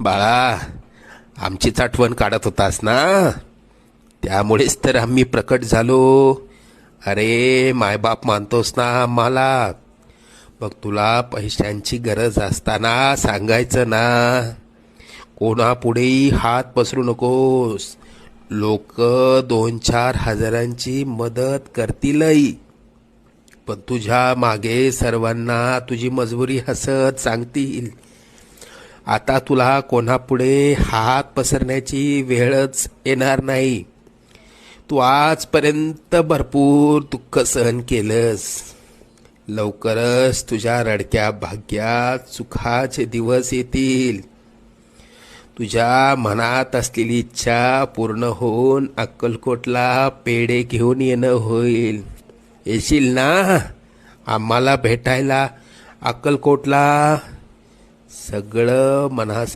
बाळा, आमचीच आठवण काढत होतास ना, त्यामुळेच तर आम्ही प्रकट झालो. अरे मायबाप मानतोस ना आम्हाला, मग तुला पैशांची गरज असताना सांगायचं ना. कोणापुढेही हात पसरू नकोस. लोक 2-4 हजारांची मदत करतीलही, पण तुझ्या मागे सर्वांना तुझी मजबुरी हसत सांगतील. आता तुला कोणापुढे हात पसरण्याची वेळच येणार नाही. तू आजपर्यंत भरपूर दुःख सहन केलंस. लवकरच तुझ्या रडक्या भाग्यात सुखाचे दिवस येतील. तुझ्या मनात असलेली इच्छा पूर्ण होऊन अक्कलकोटला पेढे घेऊन येणं होईल. येशील ना आम्हाला भेटायला अक्कलकोटला? सगळं मनास